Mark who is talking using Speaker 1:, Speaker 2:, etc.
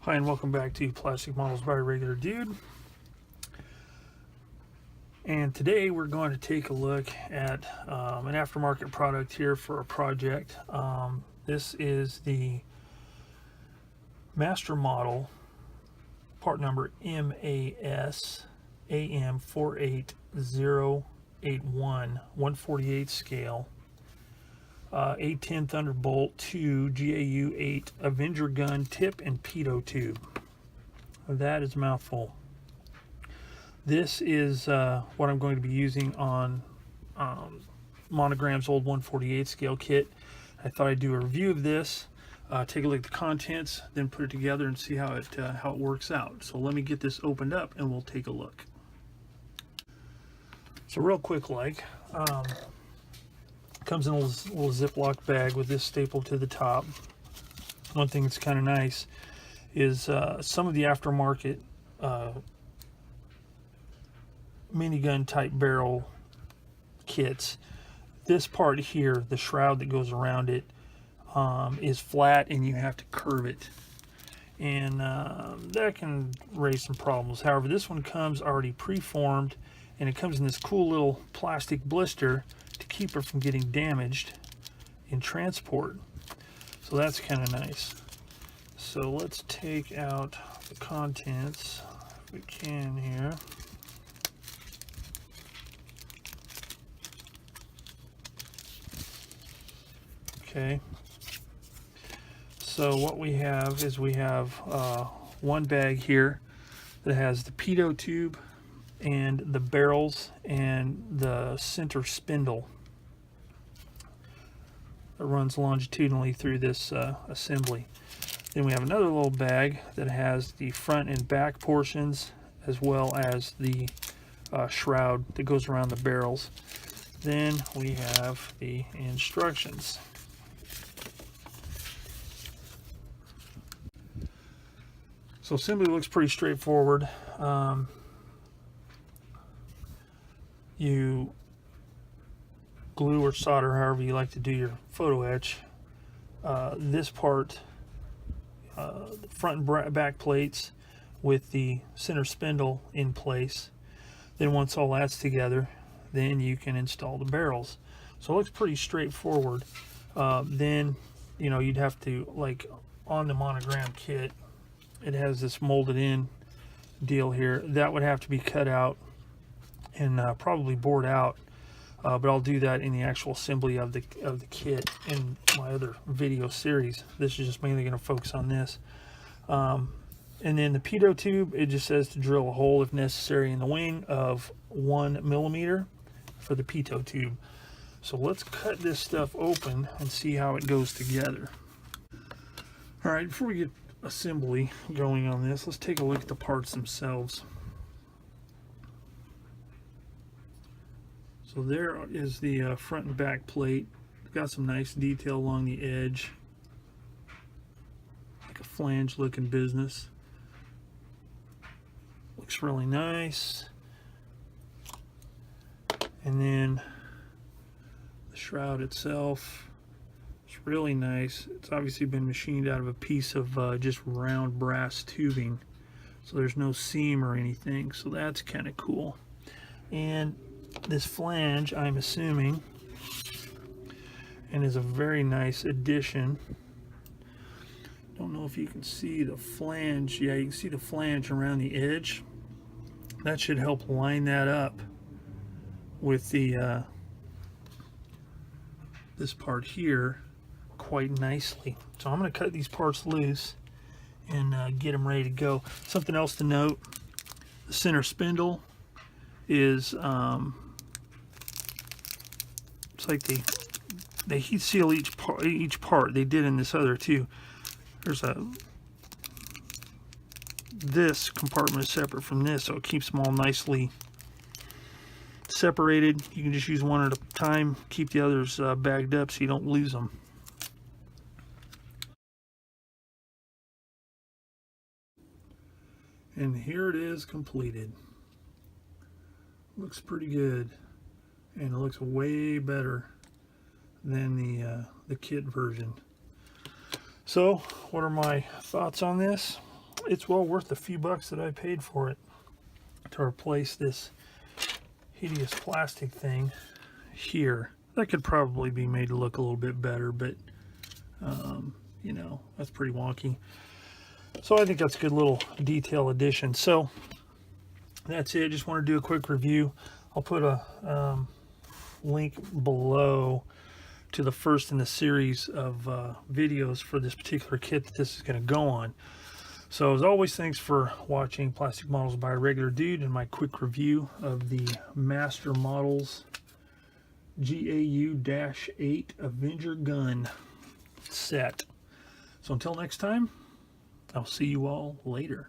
Speaker 1: Hi, and welcome back to Plastic Models by Regular Dude. And today we're going to take a look at an aftermarket product here for a project. This is the master model, part number MAS AM48081, 148 scale, 810 Thunderbolt 2 GAU 8 Avenger gun tip and Pitot tube. That is a mouthful. This is what I'm going to be using on Monogram's old 148 scale kit. I thought I'd do a review of this, take a look at the contents, then put it together and see how it works out. So let me get this opened up and we'll take a look. So real quick, comes in a little Ziploc bag with this stapled to the top. One thing that's kind of nice is some of the aftermarket minigun type barrel kits. This part here, the shroud that goes around it, is flat and you have to curve it, and that can raise some problems. However, this one comes already preformed, and it comes in this cool little plastic blister to keep it from getting damaged in transport. So that's kind of nice. So let's take out the contents if we can here. Okay, so what we have is one bag here that has the Pitot tube and the barrels and the center spindle that runs longitudinally through this assembly. Then we have another little bag that has the front and back portions, as well as the shroud that goes around the barrels. Then we have the instructions. So assembly looks pretty straightforward. You glue or solder however you like to do your photo etch. This part, the front and back plates with the center spindle in place. Then once all that's together, then you can install the barrels. So it looks pretty straightforward. Then, you know, you'd have to, like on the Monogram kit, it has this molded in deal here. That would have to be cut out and probably bored out, but I'll do that in the actual assembly of the kit in my other video series. This is just mainly going to focus on this. And then the Pitot tube, it just says to drill a hole if necessary in the wing of 1 millimeter for the Pitot tube. So let's cut this stuff open and see how it goes together. All right, before we get assembly going on this, let's take a look at the parts themselves. So there is the front and back plate. Got some nice detail along the edge, like a flange looking business. Looks really nice. And then the shroud itself, it's really nice. It's obviously been machined out of a piece of just round brass tubing, so there's no seam or anything, so that's kind of cool. And this flange, I'm assuming, and is a very nice addition. Don't know if you can see the flange. Yeah, you can see the flange around the edge. That should help line that up with the this part here quite nicely. So I'm going to cut these parts loose and get them ready to go. Something else to note: the center spindle is it's like they heat seal each part. They did in this other too. There's this compartment is separate from this, so it keeps them all nicely separated. You can just use one at a time, keep the others bagged up so you don't lose them. And here it is completed. Looks pretty good, and it looks way better than the kit version. So what are my thoughts on this? it's well worth the few bucks that I paid for it to replace this hideous plastic thing here. That could probably be made to look a little bit better, but you know, that's pretty wonky. So I think that's a good little detail addition. So that's it. Just want to do a quick review. I'll put a link below to the first in the series of videos for this particular kit that this is going to go on. So as always, thanks for watching Plastic Models by a Regular Dude and my quick review of the Master Models GAU-8 Avenger gun set. So until next time, I'll see you all later.